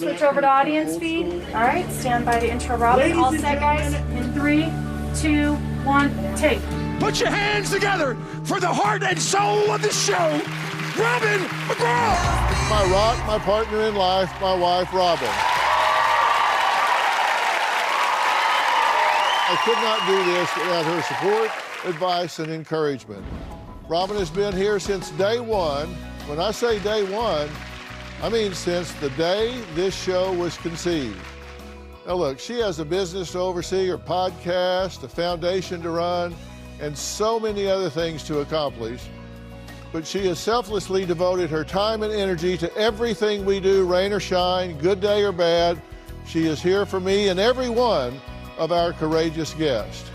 switch over to audience feed. All right, stand by to intro Robin. All set, guys? In 3, 2, 1, take. Put your hands together for the heart and soul of the show, Robin McGraw. My rock, my partner in life, my wife, Robin. I could not do this without her support, advice, and encouragement. Robin has been here since day one. When I say day one, I mean since the day this show was conceived. Now look, she has a business to oversee, her podcast, a foundation to run, and so many other things to accomplish. But she has selflessly devoted her time and energy to everything we do, rain or shine, good day or bad. She is here for me and every one of our courageous guests.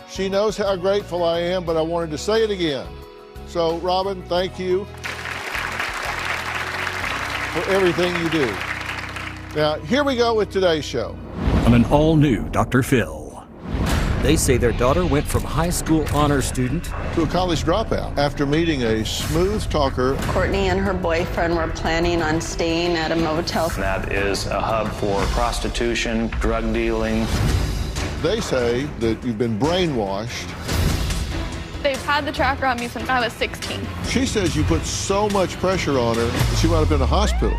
She knows how grateful I am, but I wanted to say it again. So, Robin, thank you for everything you do. Now, here we go with today's show. On an all-new Dr. Phil. They say their daughter went from high school honor student to a college dropout after meeting a smooth talker. Courtney and her boyfriend were planning on staying at a motel. That is a hub for prostitution, drug dealing. They say that you've been brainwashed. They've had the tracker on me since I was 16. She says you put so much pressure on her that she wound up in a hospital.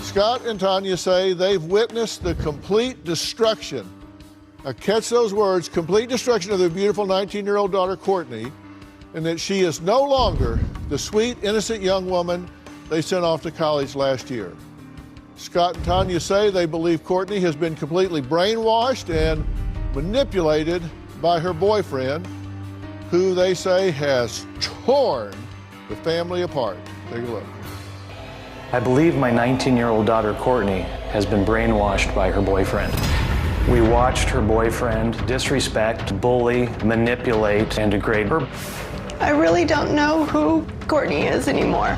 Scott and Tanya say they've witnessed the complete destruction. Now catch those words, complete destruction of their beautiful 19-year-old daughter, Courtney, and that she is no longer the sweet, innocent young woman they sent off to college last year. Scott and Tanya say they believe Courtney has been completely brainwashed and manipulated by her boyfriend, who they say has torn the family apart. Take a look. I believe my 19-year-old daughter, Courtney, has been brainwashed by her boyfriend. We watched her boyfriend disrespect, bully, manipulate, and degrade her. I really don't know who Courtney is anymore.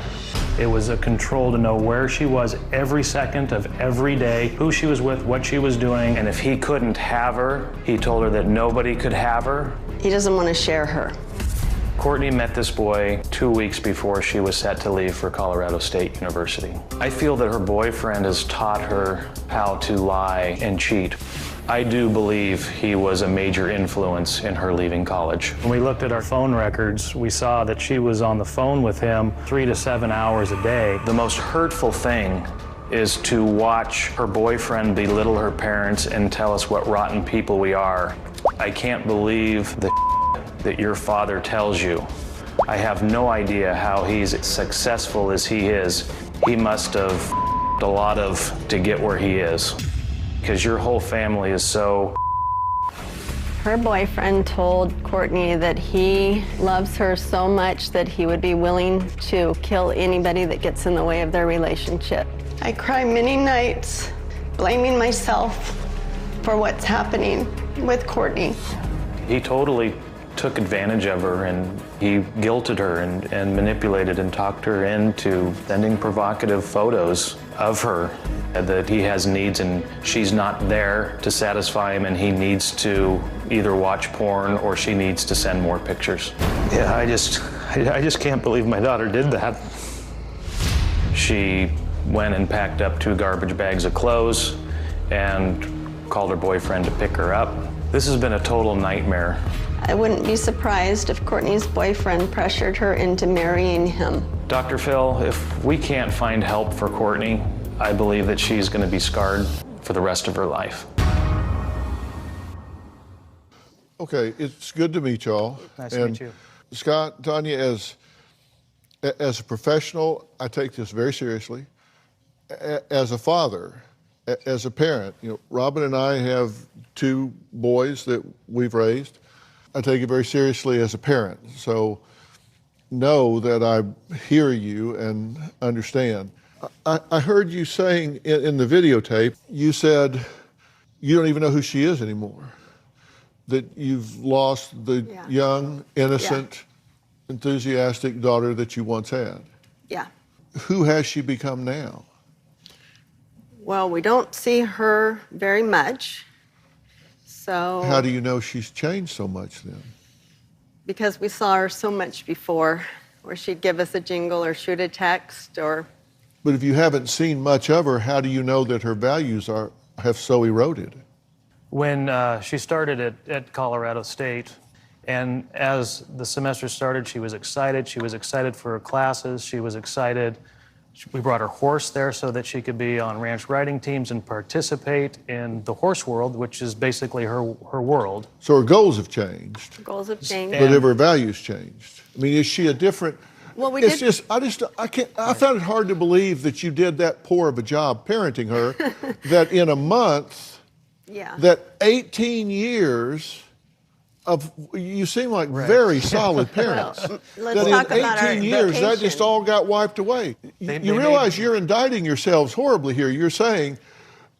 It was a control to know where she was every second of every day, who she was with, what she was doing, and if he couldn't have her, he told her that nobody could have her. He doesn't want to share her. Courtney met this boy 2 weeks before she was set to leave for Colorado State University. I feel that her boyfriend has taught her how to lie and cheat. I do believe he was a major influence in her leaving college. When we looked at our phone records, we saw that she was on the phone with him 3 to 7 hours a day. The most hurtful thing is to watch her boyfriend belittle her parents and tell us what rotten people we are. I can't believe the that your father tells you. I have no idea how he's as successful as he is. He must have a lot of to get where he is, because your whole family is so. Her boyfriend told Courtney that he loves her so much that he would be willing to kill anybody that gets in the way of their relationship. I cry many nights blaming myself for what's happening with Courtney. He totally took advantage of her, and he guilted her and manipulated and talked her into sending provocative photos of her, that he has needs and she's not there to satisfy him, and he needs to either watch porn or she needs to send more pictures. Yeah, I just can't believe my daughter did that. She went and packed up 2 garbage bags of clothes and called her boyfriend to pick her up. This has been a total nightmare. I wouldn't be surprised if Courtney's boyfriend pressured her into marrying him. Dr. Phil, if we can't find help for Courtney, I believe that she's going to be scarred for the rest of her life. Okay, it's good to meet y'all. Nice to meet you. Scott, Tanya, as a professional, I take this very seriously. As a father, as a parent, Robin and I have 2 boys that we've raised. I take it very seriously as a parent, so know that I hear you and understand. I heard you saying in the videotape, you said you don't even know who she is anymore, that you've lost the young, innocent, enthusiastic daughter that you once had. Yeah. Who has she become now? Well, we don't see her very much. So how do you know she's changed so much then? Because we saw her so much before Or she'd give us a jingle or shoot a text or... But if you haven't seen much of her, how do you know that her values have so eroded? When she started at Colorado State, and as the semester started, she was excited. She was excited for her classes. She was excited. We brought her horse there so that she could be on ranch riding teams and participate in the horse world, which is basically her world. So her goals have changed. Goals have changed. But have her values changed? I mean, is she a different... Well, I found it hard to believe that you did that poor of a job parenting her, that in a month, that 18 years of, you seem like very solid parents. Well, that let's talk in about 18 years, that just all got wiped away. You realize you're indicting yourselves horribly here. You're saying,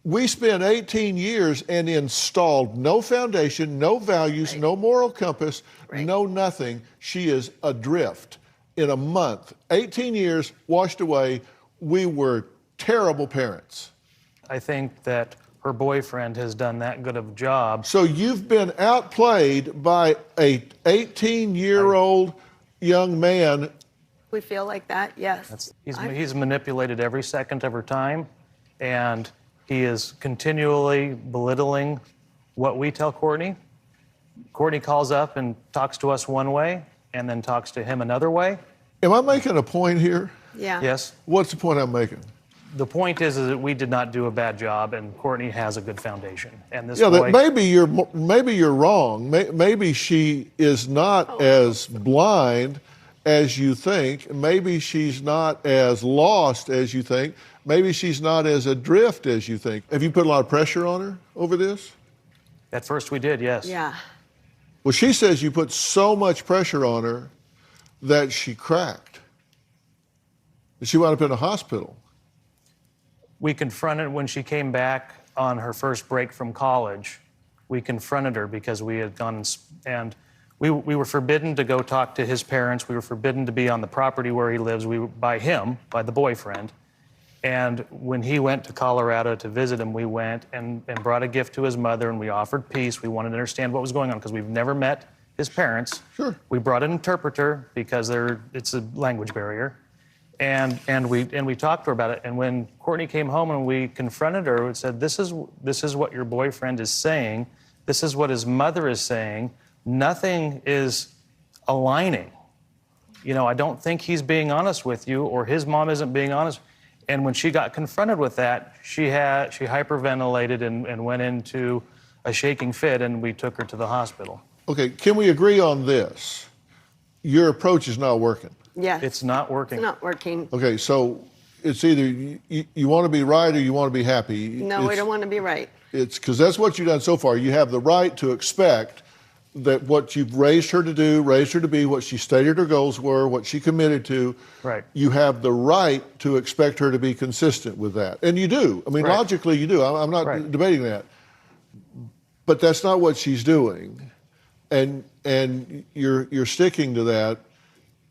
we spent 18 years and installed no foundation, no values, no moral compass, no nothing. She is adrift. In a month, 18 years washed away, we were terrible parents. I think that her boyfriend has done that good of a job. So you've been outplayed by a 18-year-old young man. We feel like that, yes. He's manipulated every second of her time, and he is continually belittling what we tell Courtney. Courtney calls up and talks to us one way, and then talks to him another way. Am I making a point here? Yeah. Yes. What's the point I'm making? The point is that we did not do a bad job, and Courtney has a good foundation. And this Yeah, boy... that maybe you're wrong. Maybe she is not as blind as you think. Maybe she's not as lost as you think. Maybe she's not as adrift as you think. Have you put a lot of pressure on her over this? At first we did, yes. Yeah. Well, she says you put so much pressure on her that she cracked. She wound up in a hospital. We confronted, when she came back on her first break from college, we confronted her because we had gone and we were forbidden to go talk to his parents. We were forbidden to be on the property where he lives. We were by the boyfriend. And when he went to Colorado to visit him, we went and brought a gift to his mother, and we offered peace. We wanted to understand what was going on because we've never met his parents. Sure. We brought an interpreter because it's a language barrier. And we talked to her about it. And when Courtney came home and we confronted her, we said, this is what your boyfriend is saying. This is what his mother is saying. Nothing is aligning. You know, I don't think he's being honest with you, or his mom isn't being honest. And when she got confronted with that, she hyperventilated and went into a shaking fit, and we took her to the hospital. Okay, can we agree on this? Your approach is not working. Yes. It's not working. It's not working. Okay, so it's either you want to be right or you want to be happy. No, we don't want to be right. It's because that's what you've done so far. You have the right to expect that what you've raised her to do, raised her to be, what she stated her goals were, what she committed to. Right. You have the right to expect her to be consistent with that. And you do. I mean, Right. logically you do. I'm not debating that. But that's not what she's doing. And you're sticking to that,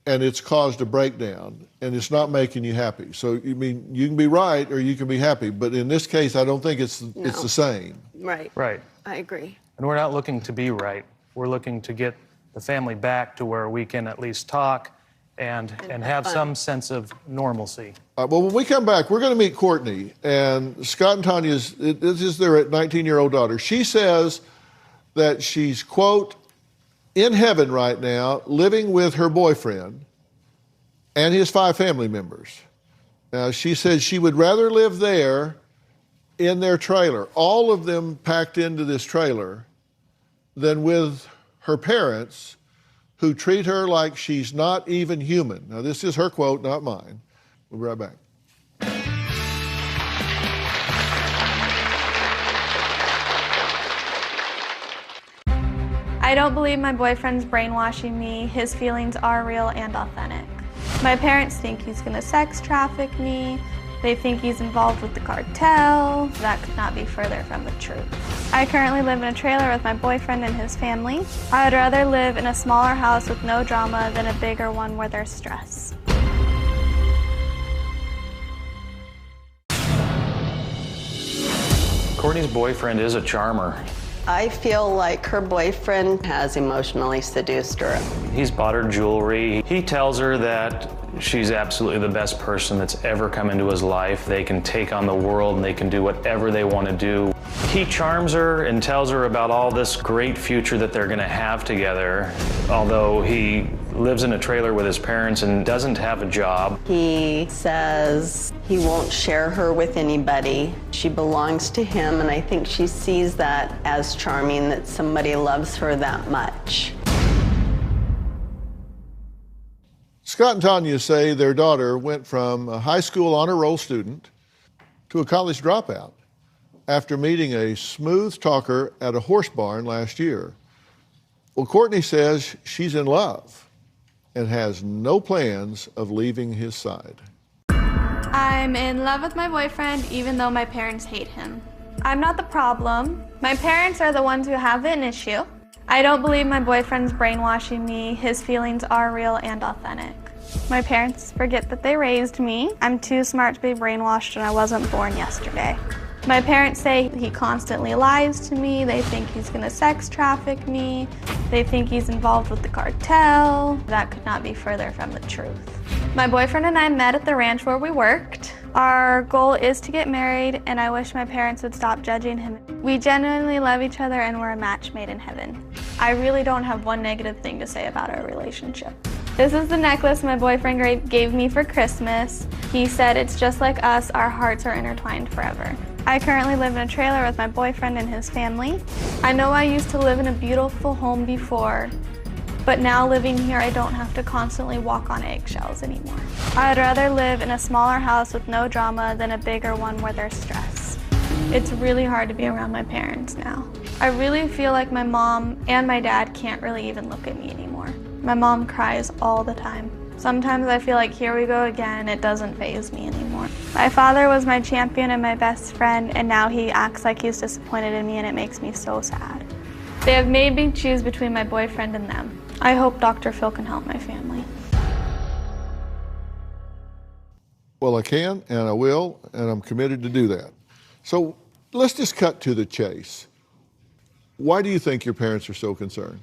and it's caused a breakdown, and it's not making you happy. So, I mean, you can be right or you can be happy, but in this case, I don't think it's the same. Right. Right. I agree. And we're not looking to be right. We're looking to get the family back to where we can at least talk and have fun. some sense of normalcy. Well, when we come back, we're going to meet Courtney, and Scott and Tanya's, this is their 19-year-old daughter. She says that she's, quote, in heaven right now, living with her boyfriend and his 5 family members. Now, she says she would rather live there in their trailer, all of them packed into this trailer, than with her parents, who treat her like she's not even human. Now, this is her quote, not mine. We'll be right back. I don't believe my boyfriend's brainwashing me. His feelings are real and authentic. My parents think he's gonna sex traffic me. They think he's involved with the cartel. That could not be further from the truth. I currently live in a trailer with my boyfriend and his family. I'd rather live in a smaller house with no drama than a bigger one where there's stress. Courtney's boyfriend is a charmer. I feel like her boyfriend has emotionally seduced her. He's bought her jewelry. He tells her that she's absolutely the best person that's ever come into his life. They can take on the world and they can do whatever they want to do. He charms her and tells her about all this great future that they're going to have together, although he lives in a trailer with his parents and doesn't have a job. He says he won't share her with anybody. She belongs to him, and I think she sees that as charming, that somebody loves her that much. Scott and Tanya say their daughter went from a high school honor roll student to a college dropout after meeting a smooth talker at a horse barn last year. Well, Courtney says she's in love and has no plans of leaving his side. I'm in love with my boyfriend, even though my parents hate him. I'm not the problem. My parents are the ones who have an issue. I don't believe my boyfriend's brainwashing me. His feelings are real and authentic. My parents forget that they raised me. I'm too smart to be brainwashed, and I wasn't born yesterday. My parents say he constantly lies to me. They think he's gonna sex traffic me. They think he's involved with the cartel. That could not be further from the truth. My boyfriend and I met at the ranch where we worked. Our goal is to get married, and I wish my parents would stop judging him. We genuinely love each other, and we're a match made in heaven. I really don't have one negative thing to say about our relationship. This is the necklace my boyfriend gave me for Christmas. He said it's just like us, our hearts are intertwined forever. I currently live in a trailer with my boyfriend and his family. I know I used to live in a beautiful home before, but now living here, I don't have to constantly walk on eggshells anymore. I'd rather live in a smaller house with no drama than a bigger one where there's stress. It's really hard to be around my parents now. I really feel like my mom and my dad can't really even look at me anymore. My mom cries all the time. Sometimes I feel like here we go again, it doesn't faze me anymore. My father was my champion and my best friend, and now he acts like he's disappointed in me, and it makes me so sad. They have made me choose between my boyfriend and them. I hope Dr. Phil can help my family. Well, I can, and I will, and I'm committed to do that. So let's just cut to the chase. Why do you think your parents are so concerned?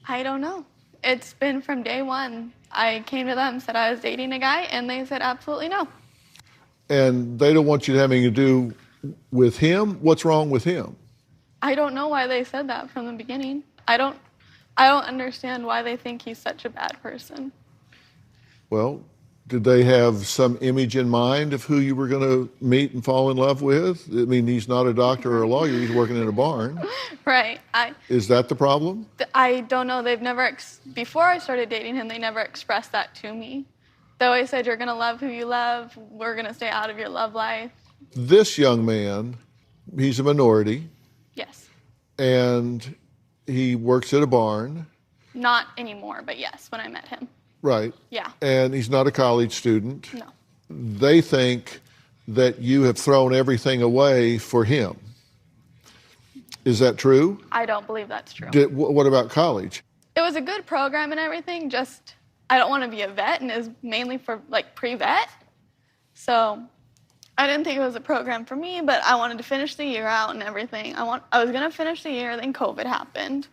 I don't know. It's been from day one. I came to them, said I was dating a guy, and they said absolutely no. And they don't want you having to do with him? What's wrong with him? I don't know why they said that from the beginning. I don't understand why they think he's such a bad person. Well, did they have some image in mind of who you were going to meet and fall in love with? I mean, he's not a doctor or a lawyer. He's working in a barn. Right. Is that the problem? I don't know. They've never, before I started dating him, they never expressed that to me. They always said, you're going to love who you love. We're going to stay out of your love life. This young man, he's a minority. Yes. And he works at a barn. Not anymore, but yes, when I met him. Right. Yeah. And he's not a college student. No. They think that you have thrown everything away for him. Is that true? I don't believe that's true. What about college? It was a good program and everything, just I don't want to be a vet, and it was mainly for like pre-vet. So I didn't think it was a program for me, but I wanted to finish the year out and everything. I was going to finish the year, then COVID happened.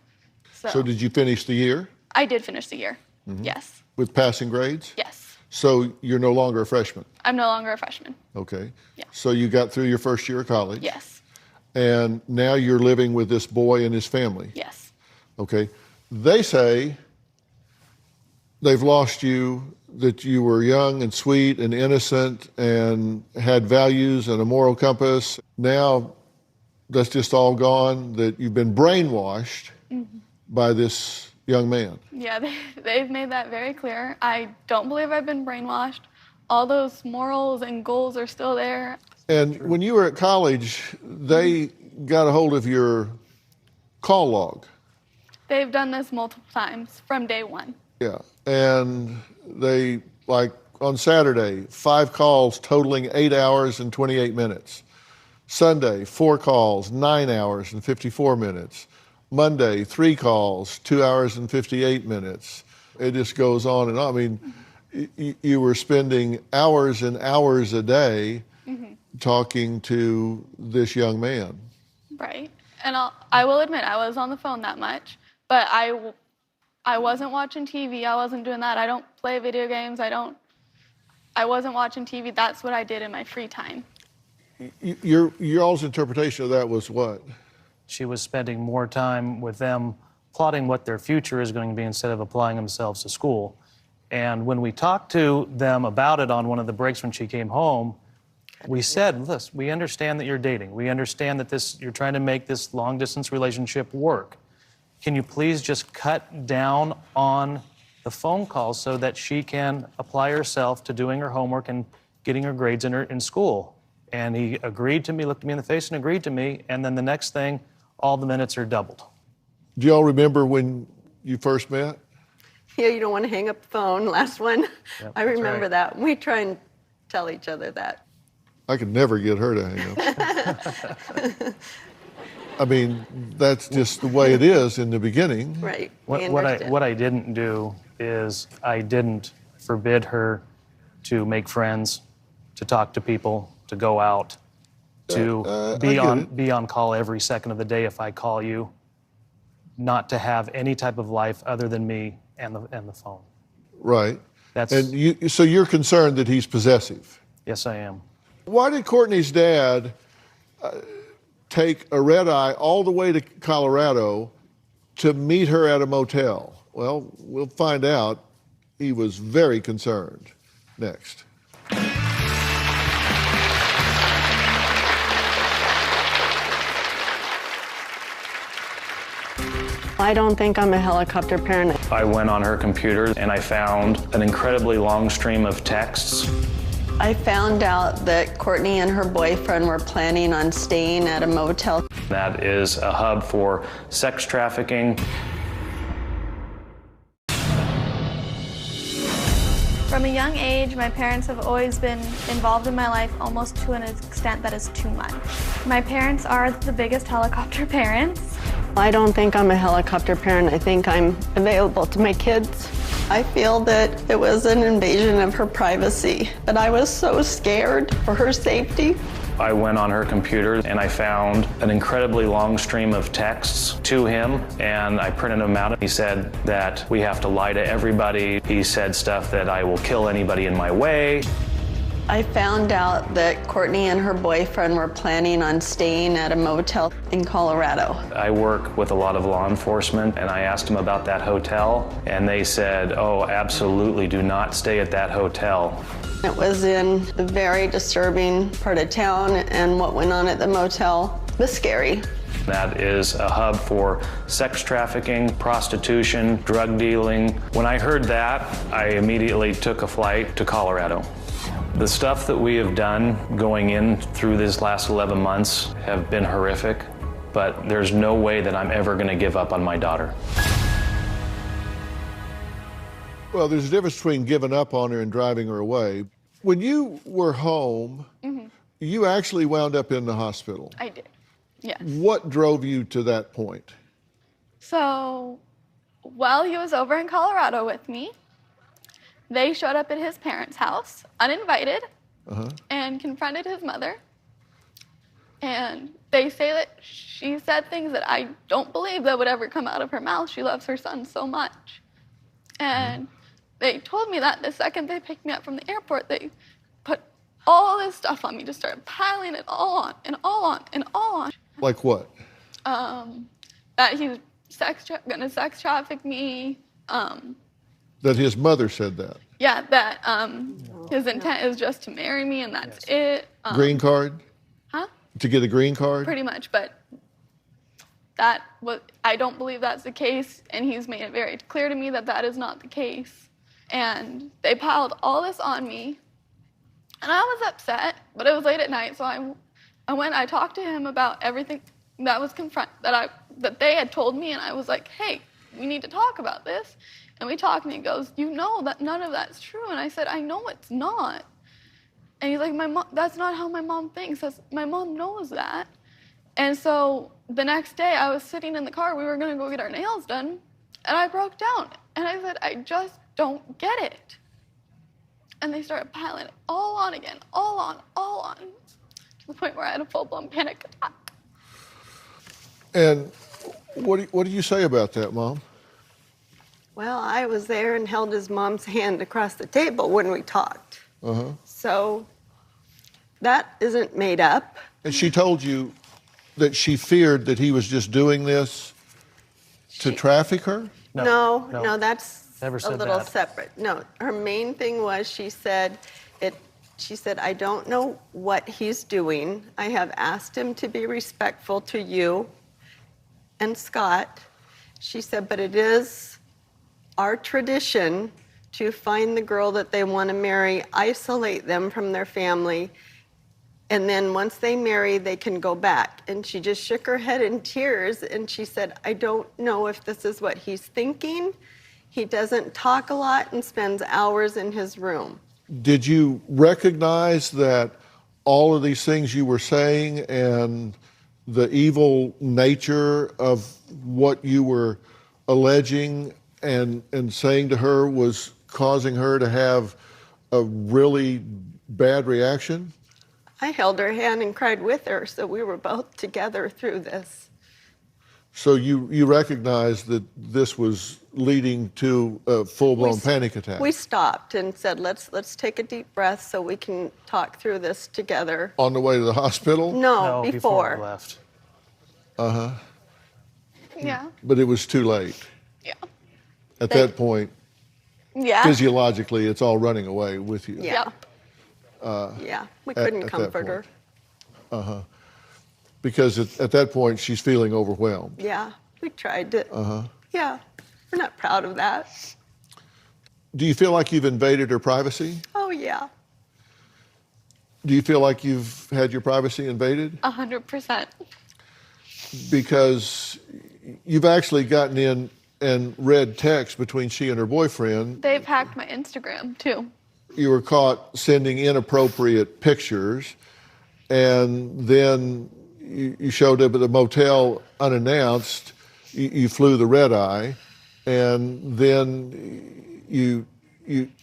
So did you finish the year? I did finish the year, yes. With passing grades? Yes. So you're no longer a freshman? I'm no longer a freshman. Okay. Yeah. So you got through your first year of college? Yes. And now you're living with this boy and his family? Yes. Okay. They say they've lost you, that you were young and sweet and innocent and had values and a moral compass. Now that's just all gone, that you've been brainwashed by this young man. Yeah, they've made that very clear. I don't believe I've been brainwashed. All those morals and goals are still there. And when you were at college, they got a hold of your call log. They've done this multiple times from day one. Yeah, and they, like on Saturday, 5 calls totaling 8 hours and 28 minutes. Sunday, 4 calls, 9 hours and 54 minutes. Monday, 3 calls, 2 hours and 58 minutes. It just goes on and on. I mean, you were spending hours and hours a day talking to this young man. Right. And I will admit, I was on the phone that much, but I wasn't watching TV. I wasn't doing that. I don't play video games. I wasn't watching TV. That's what I did in my free time. Y'all's interpretation of that was what? She was spending more time with them plotting what their future is going to be instead of applying themselves to school. And when we talked to them about it on one of the breaks when she came home, we said, listen, we understand that you're dating. We understand that you're trying to make this long-distance relationship work. Can you please just cut down on the phone calls so that she can apply herself to doing her homework and getting her grades in school? And he agreed to me, looked me in the face and agreed to me, and then the next thing, all the minutes are doubled. Do y'all remember when you first met? Yeah, you don't want to hang up the phone, last one. Yep, I remember right. that. We try and tell each other that. I could never get her to hang up. I mean, that's just the way it is in the beginning. Right. What I didn't do is I didn't forbid her to make friends, to talk to people, to go out, to be on call every second of the day if I call you, not to have any type of life other than me and the phone. Right. That's, and so you're concerned that he's possessive? Yes, I am. Why did Courtney's dad take a red eye all the way to Colorado to meet her at a motel? Well, we'll find out. He was very concerned. Next. I don't think I'm a helicopter parent. I went on her computer and I found an incredibly long stream of texts. I found out that Courtney and her boyfriend were planning on staying at a motel. That is a hub for sex trafficking. From a young age, my parents have always been involved in my life almost to an extent that is too much. My parents are the biggest helicopter parents. I don't think I'm a helicopter parent. I think I'm available to my kids. I feel that it was an invasion of her privacy, but I was so scared for her safety. I went on her computer and I found an incredibly long stream of texts to him, and I printed them out. He said that we have to lie to everybody. He said stuff that I will kill anybody in my way. I found out that Courtney and her boyfriend were planning on staying at a motel in Colorado. I work with a lot of law enforcement, and I asked them about that hotel, and they said, oh, absolutely, do not stay at that hotel. It was in a very disturbing part of town, and what went on at the motel was scary. That is a hub for sex trafficking, prostitution, drug dealing. When I heard that, I immediately took a flight to Colorado. The stuff that we have done going in through these last 11 months have been horrific, but there's no way that I'm ever going to give up on my daughter. Well, there's a difference between giving up on her and driving her away. When you were home, you actually wound up in the hospital. I did, yes. What drove you to that point? So, while he was over in Colorado with me, they showed up at his parents' house, uninvited, and confronted his mother. And they say that she said things that I don't believe that would ever come out of her mouth. She loves her son so much. And they told me that the second they picked me up from the airport, they put all this stuff on me, just started piling it all on, and all on, and all on. Like what? That he was gonna sex traffic me. That his mother said that? Yeah, that his intent is just to marry me and that's it. Green card? Huh? To get a green card? Pretty much, but I don't believe that's the case, and he's made it very clear to me that that is not the case. And they piled all this on me, and I was upset, but it was late at night, so I talked to him about everything that was that they had told me, and I was like, hey, we need to talk about this. And we talked, and he goes, you know that none of that's true. And I said, I know it's not. And he's like, that's not how my mom thinks. My mom knows that. And so the next day, I was sitting in the car. We were going to go get our nails done. And I broke down. And I said, I just don't get it. And they started piling it all on again, all on, to the point where I had a full-blown panic attack. And what do you say about that, Mom? Well, I was there and held his mom's hand across the table when we talked. So that isn't made up. And she told you that she feared that he was just doing this to traffic her? No, that's Never a said little that. separate. No, her main thing was she said, I don't know what he's doing. I have asked him to be respectful to you and Scott. She said, but it is our tradition to find the girl that they want to marry, isolate them from their family, and then once they marry, they can go back. And she just shook her head in tears, and she said, I don't know if this is what he's thinking. He doesn't talk a lot and spends hours in his room. Did you recognize that all of these things you were saying and the evil nature of what you were alleging and saying to her was causing her to have a really bad reaction? I held her hand and cried with her, so we were both together through this. So you recognized that this was leading to a full-blown panic attack? We stopped and said, let's take a deep breath so we can talk through this together. On the way to the hospital? No, before we left. Yeah. But it was too late. Yeah. At that point, Yeah. physiologically, it's all running away with you. Yeah. Yep. Yeah, we couldn't at that comfort her. point. Because at that point, she's feeling overwhelmed. Yeah, we tried to. Yeah, we're not proud of that. Do you feel like you've invaded her privacy? Oh, yeah. Do you feel like you've had your privacy invaded? 100%. Because you've actually gotten in and read text between she and her boyfriend. They've hacked my Instagram, too. You were caught sending inappropriate pictures, and then you showed up at the motel unannounced. You flew the red eye, and then you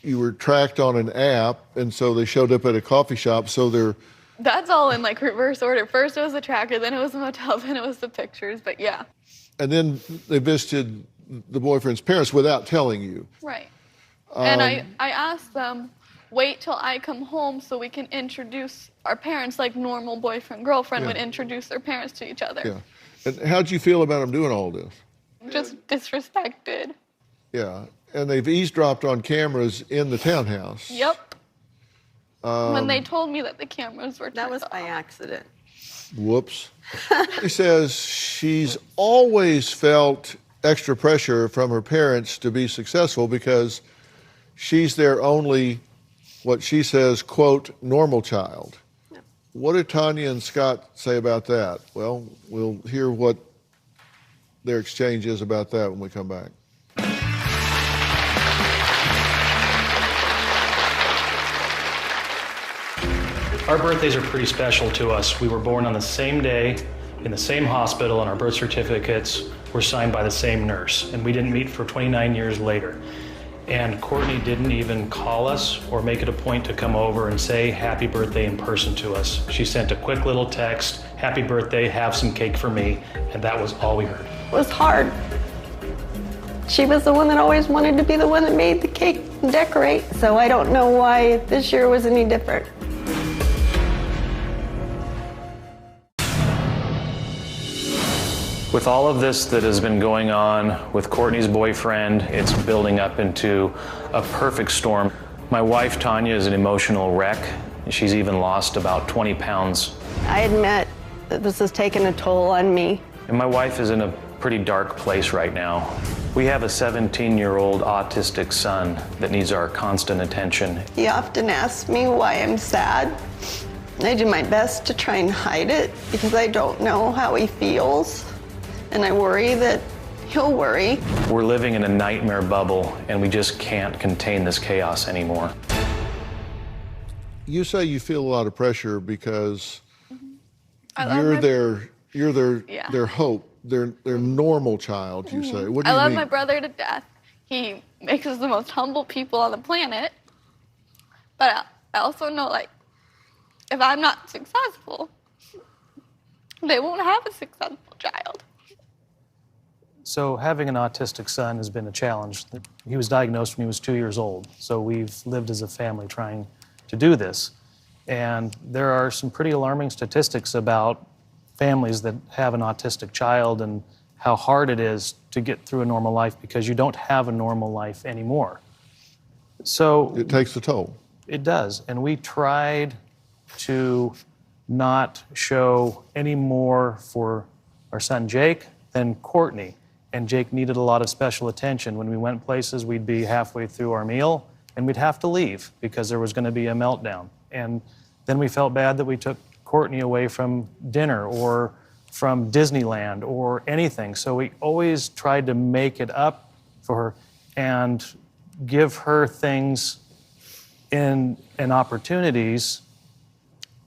were tracked on an app, and so they showed up at a coffee shop. So they're That's all in like reverse order. First it was the tracker, then it was the motel, then it was the pictures, but yeah. and then they visited the boyfriend's parents without telling you. Right. And I asked them, wait till I come home so we can introduce our parents like normal boyfriend-girlfriend would introduce their parents to each other. Yeah. And how'd you feel about them doing all this? Just disrespected. Yeah. And they've eavesdropped on cameras in the townhouse. Yep. When they told me that the cameras were turned That was off. by accident. Whoops. She says she's always felt extra pressure from her parents to be successful because she's their only, what she says, quote, normal child. Yeah. What did Tanya and Scott say about that? Well, we'll hear what their exchange is about that when we come back. Our birthdays are pretty special to us. We were born on the same day, in the same hospital, and our birth certificates were signed by the same nurse. And we didn't meet for 29 years later. And Courtney didn't even call us or make it a point to come over and say happy birthday in person to us. She sent a quick little text, happy birthday, have some cake for me, and that was all we heard. It was hard. She was the one that always wanted to be the one that made the cake and decorate, so I don't know why this year was any different. With all of this that has been going on with Courtney's boyfriend, it's building up into a perfect storm. My wife, Tanya, is an emotional wreck. She's even lost about 20 pounds. I admit that this has taken a toll on me. And my wife is in a pretty dark place right now. We have a 17-year-old autistic son that needs our constant attention. He often asks me why I'm sad. I do my best to try and hide it because I don't know how he feels. And I worry that he'll worry. We're living in a nightmare bubble, and we just can't contain this chaos anymore. You say you feel a lot of pressure because I you're their Yeah. their hope, their normal child, you say. What do I you love mean? my brother to death. He makes us the most humble people on the planet. But I also know, like, if I'm not successful, they won't have a successful child. So having an autistic son has been a challenge. He was diagnosed when he was 2 years old, so we've lived as a family trying to do this. And there are some pretty alarming statistics about families that have an autistic child and how hard it is to get through a normal life because you don't have a normal life anymore. So it takes a toll. It does. And we tried to not show any more for our son Jake than Courtney. And Jake needed a lot of special attention. When we went places, we'd be halfway through our meal and we'd have to leave because there was going to be a meltdown. And then we felt bad that we took Courtney away from dinner or from Disneyland or anything. So we always tried to make it up for her and give her things and opportunities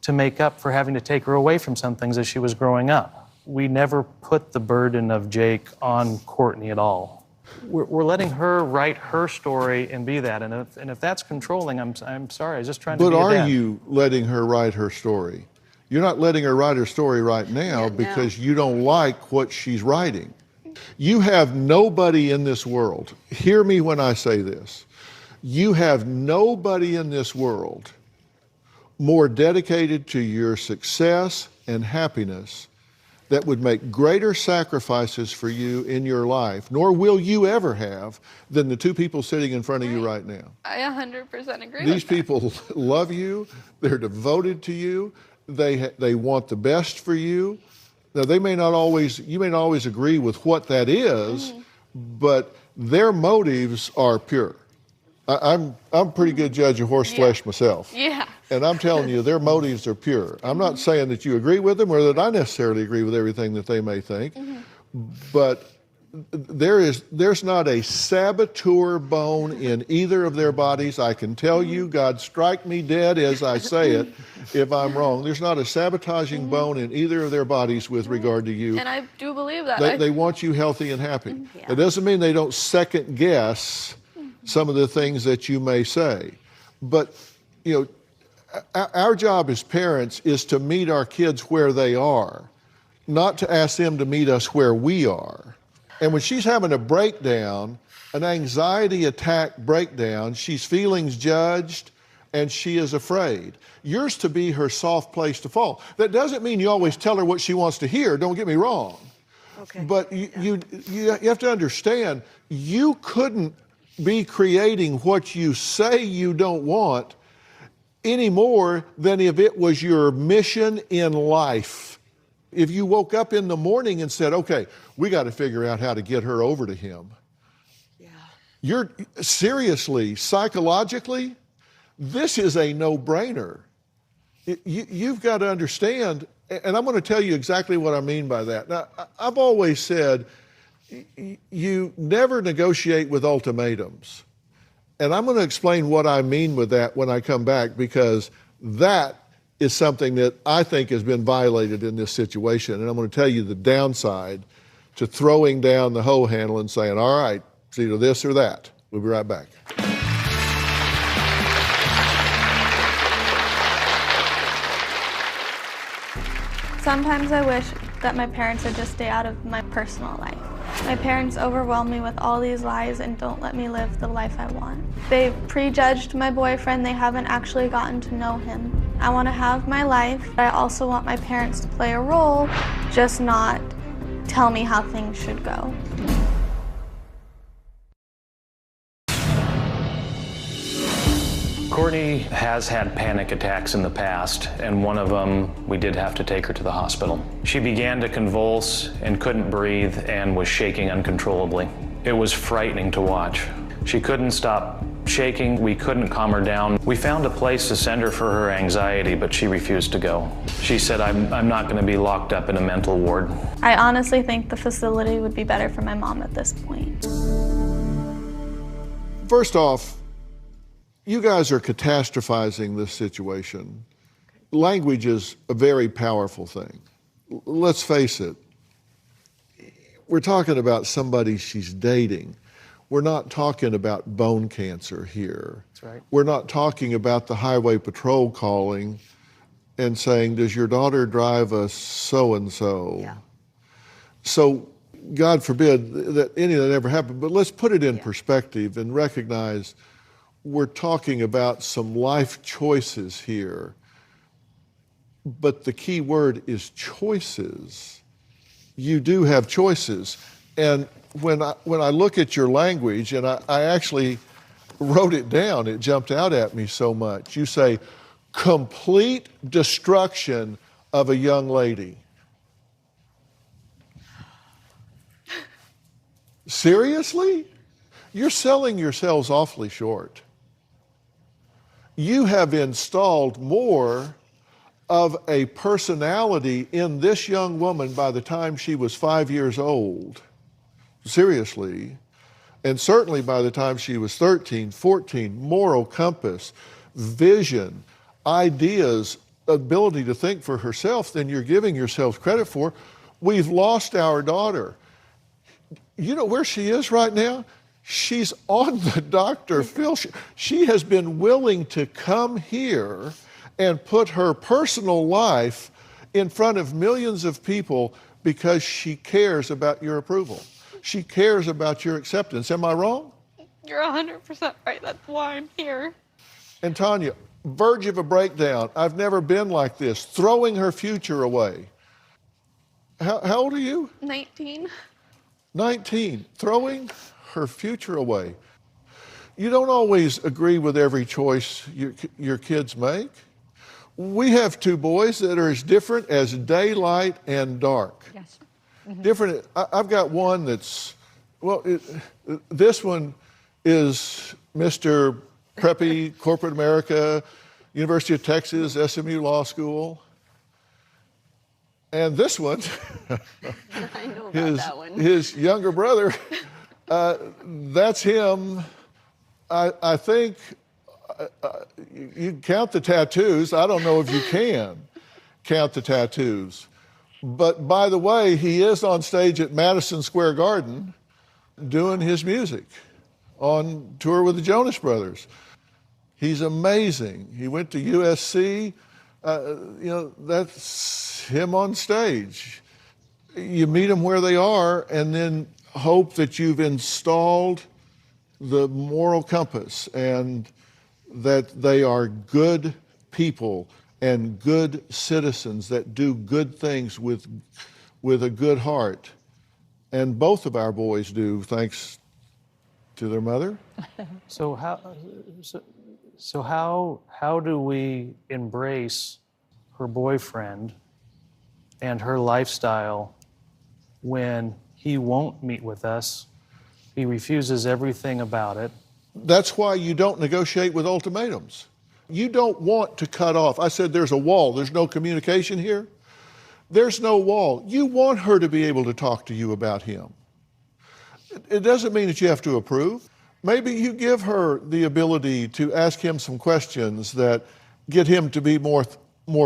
to make up for having to take her away from some things as she was growing up. We never put the burden of Jake on Courtney at all. We're letting her write her story and be that. And if that's controlling, I'm sorry. I was just trying to be a dad. But are you letting her write her story? You're not letting her write her story right now because you don't like what she's writing. You have nobody in this world. Hear me when I say this. You have nobody in this world more dedicated to your success and happiness that would make greater sacrifices for you in your life, nor will you ever have, than the two people sitting in front of you right now. I 100% agree. These people love you. They're devoted to you. They want the best for you. Now, you may not always agree with what that is, but their motives are pure. I'm a pretty good judge of horse flesh myself. Yeah. And I'm telling you, their motives are pure. I'm not saying that you agree with them or that I necessarily agree with everything that they may think, but there's not a saboteur bone in either of their bodies. I can tell you, God strike me dead as I say it if I'm wrong. There's not a sabotaging bone in either of their bodies with regard to you. And I do believe that. They want you healthy and happy. That doesn't mean they don't second guess some of the things that you may say. But, you know, our job as parents is to meet our kids where they are, not to ask them to meet us where we are. And when she's having a breakdown, an anxiety attack breakdown, she's feelings judged and she is afraid. Yours to be her soft place to fall. That doesn't mean you always tell her what she wants to hear, don't get me wrong. Okay. But you have to understand, you couldn't be creating what you say you don't want any more than if it was your mission in life. If you woke up in the morning and said, okay, we got to figure out how to get her over to him. Yeah. You're seriously, psychologically, this is a no-brainer. You've got to understand, and I'm going to tell you exactly what I mean by that. Now, I've always said, you never negotiate with ultimatums. And I'm going to explain what I mean with that when I come back, because that is something that I think has been violated in this situation. And I'm going to tell you the downside to throwing down the hoe handle and saying, all right, it's either this or that. We'll be right back. Sometimes I wish that my parents would just stay out of my personal life. My parents overwhelm me with all these lies and don't let me live the life I want. They've prejudged my boyfriend. They haven't actually gotten to know him. I want to have my life, but I also want my parents to play a role, just not tell me how things should go. Courtney has had panic attacks in the past, and one of them, we did have to take her to the hospital. She began to convulse and couldn't breathe and was shaking uncontrollably. It was frightening to watch. She couldn't stop shaking. We couldn't calm her down. We found a place to send her for her anxiety, but she refused to go. She said, I'm not going to be locked up in a mental ward. I honestly think the facility would be better for my mom at this point. First off, you guys are catastrophizing this situation. Language is a very powerful thing. Let's face it. We're talking about somebody she's dating. We're not talking about bone cancer here. That's right. We're not talking about the highway patrol calling and saying, does your daughter drive a so-and-so? Yeah. So God forbid that any of that ever happened, but let's put it in perspective and recognize we're talking about some life choices here. But the key word is choices. You do have choices. And when I look at your language, and I actually wrote it down, it jumped out at me so much. You say, complete destruction of a young lady. Seriously? You're selling yourselves awfully short. You have installed more of a personality in this young woman by the time she was 5 years old. Seriously. And certainly by the time she was 13, 14, moral compass, vision, ideas, ability to think for herself than you're giving yourselves credit for. We've lost our daughter. You know where she is right now? She's on the Dr. Phil. She has been willing to come here and put her personal life in front of millions of people because she cares about your approval. She cares about your acceptance. Am I wrong? You're 100% right. That's why I'm here. And Tanya, verge of a breakdown. I've never been like this. Throwing her future away. How old are you? 19. 19. Throwing her future away. You don't always agree with every choice your kids make. We have two boys that are as different as daylight and dark. Yes. Different. I've got one that's, well, this one is Mr. Preppy, Corporate America, University of Texas, SMU Law School. And this one, I know about that one. his younger brother, that's him. I think you can count the tattoos. I don't know if you can count the tattoos. But by the way, he is on stage at Madison Square Garden doing his music on tour with the Jonas Brothers. He's amazing. He went to USC. That's him on stage. You meet them where they are and then hope that you've installed the moral compass and that they are good people and good citizens that do good things with a good heart. And both of our boys do, thanks to their mother. So how do we embrace her boyfriend and her lifestyle when he won't meet with us? He refuses everything about it. That's why you don't negotiate with ultimatums. You don't want to cut off. I said there's a wall. There's no communication here. There's no wall. You want her to be able to talk to you about him. It doesn't mean that you have to approve. Maybe you give her the ability to ask him some questions that get him to be more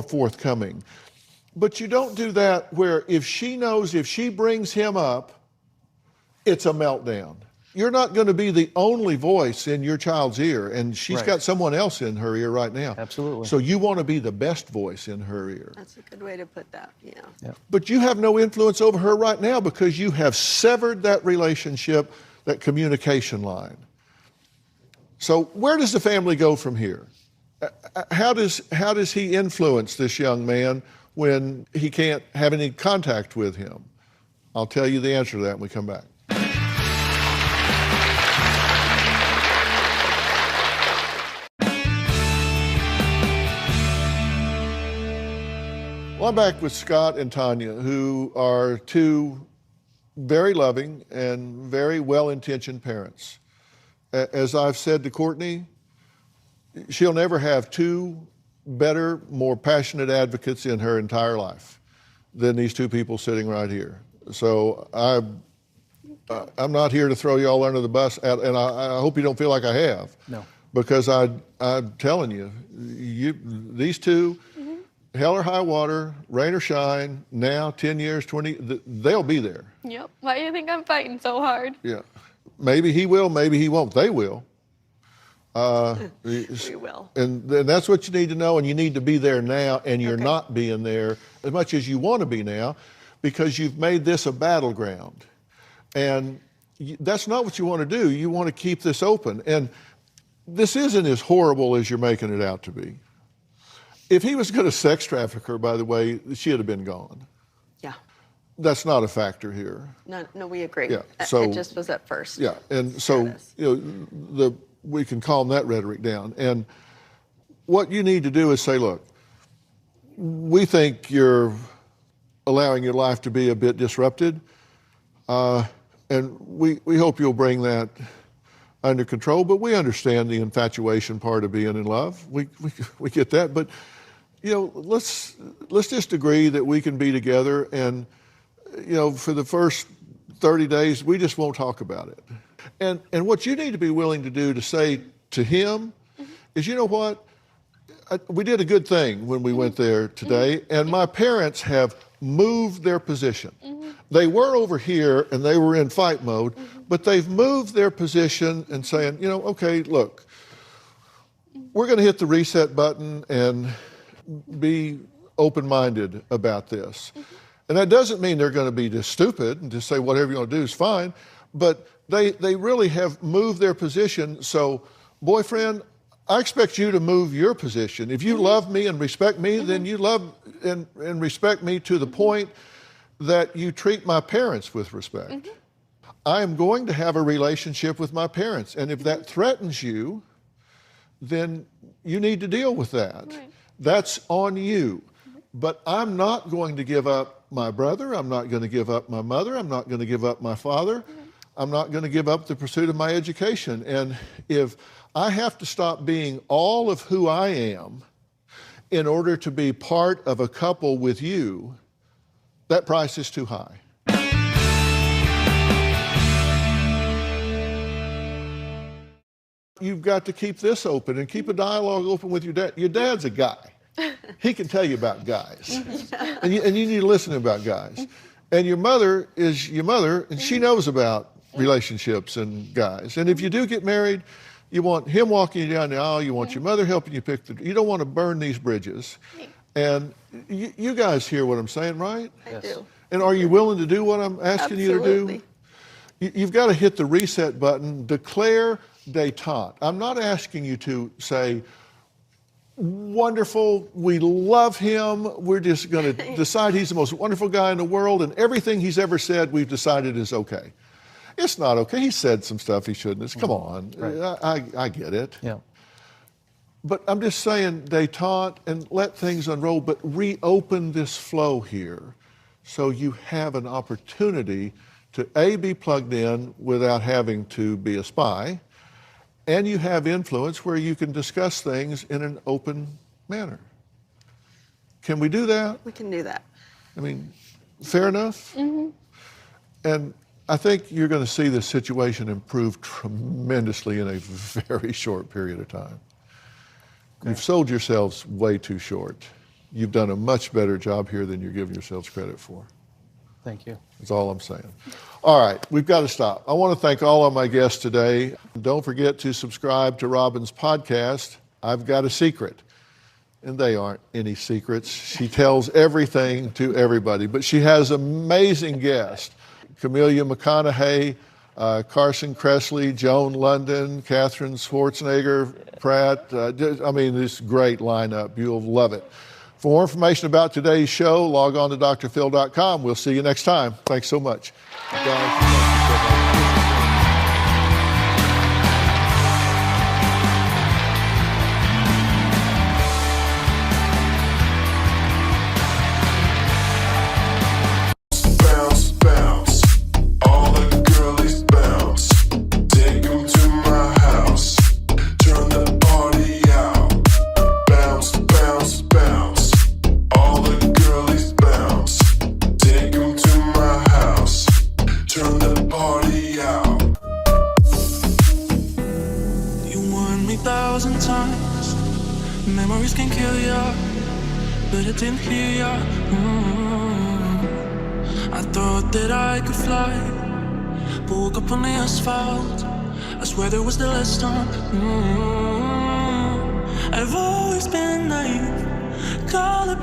forthcoming. But you don't do that where if she knows if she brings him up, it's a meltdown. You're not going to be the only voice in your child's ear, and she's got someone else in her ear right now. Absolutely. So you want to be the best voice in her ear. That's a good way to put that, yeah. But you have no influence over her right now because you have severed that relationship, that communication line. So where does the family go from here? How does he influence this young man when he can't have any contact with him? I'll tell you the answer to that when we come back. Well, I'm back with Scott and Tanya, who are two very loving and very well-intentioned parents. As I've said to Courtney, she'll never have two better, more passionate advocates in her entire life than these two people sitting right here. So I'm not here to throw y'all under the bus, and I hope you don't feel like I have. No. Because I'm telling you, these two, hell or high water, rain or shine, now, 10 years, 20, they'll be there. Yep. Why do you think I'm fighting so hard? Yeah. Maybe he will, maybe he won't. They will. We will. And that's what you need to know, and you need to be there now, and you're not being there as much as you want to be now because you've made this a battleground. And that's not what you want to do. You want to keep this open. And this isn't as horrible as you're making it out to be. If he was going to sex traffic her, by the way, she'd have been gone. Yeah. That's not a factor here. No, we agree. Yeah, so, it just was at first. Yeah, and so we can calm that rhetoric down. And what you need to do is say, look, we think you're allowing your life to be a bit disrupted, and we hope you'll bring that under control. But we understand the infatuation part of being in love. We get that, but let's just agree that we can be together, and for the first 30 days, we just won't talk about it. And what you need to be willing to do to say to him is, you know what? We did a good thing when we went there today, and my parents have moved their position. They were over here and they were in fight mode, but they've moved their position and saying, okay, look, we're going to hit the reset button and be open-minded about this. And that doesn't mean they're going to be just stupid and just say whatever you want to do is fine, but they really have moved their position. So, boyfriend, I expect you to move your position. If you love me and respect me, then you love and respect me to the point that you treat my parents with respect. I am going to have a relationship with my parents, and if that threatens you, then you need to deal with that. Right. That's on you. But I'm not going to give up my brother. I'm not going to give up my mother. I'm not going to give up my father. I'm not going to give up the pursuit of my education. And if I have to stop being all of who I am in order to be part of a couple with you, that price is too high. You've got to keep this open and keep a dialogue open with your dad. Your dad's a guy. He can tell you about guys. And you need to listen about guys. And your mother is your mother, and she knows about relationships and guys. And if you do get married, you want him walking you down the aisle, you want your mother helping you pick you don't want to burn these bridges. And you guys hear what I'm saying, right? I do. And are you willing to do what I'm asking you to do? You've got to hit the reset button, declare détente. I'm not asking you to say, wonderful, we love him, we're just going to decide he's the most wonderful guy in the world, and everything he's ever said we've decided is okay. It's not okay. He said some stuff he shouldn't have. Come on. Right. I get it. Yeah. But I'm just saying détente and let things unroll, but reopen this flow here so you have an opportunity to A, be plugged in without having to be a spy, and you have influence where you can discuss things in an open manner. Can we do that? We can do that. I mean, fair enough? And I think you're going to see this situation improve tremendously in a very short period of time. Okay. You've sold yourselves way too short. You've done a much better job here than you're giving yourselves credit for. Thank you. That's all I'm saying. All right, we've got to stop. I want to thank all of my guests today. Don't forget to subscribe to Robin's podcast, I've Got a Secret. And they aren't any secrets. She tells everything to everybody, but she has amazing guests. Camelia McConaughey, Carson Kressley, Joan London, Catherine Schwarzenegger, Pratt. I mean, this great lineup. You'll love it. For more information about today's show, log on to drphil.com. We'll see you next time. Thanks so much. Memories can kill ya, but it didn't hear ya. I thought that I could fly, but woke up on the asphalt. I swear there was the last time. I've always been naive, call it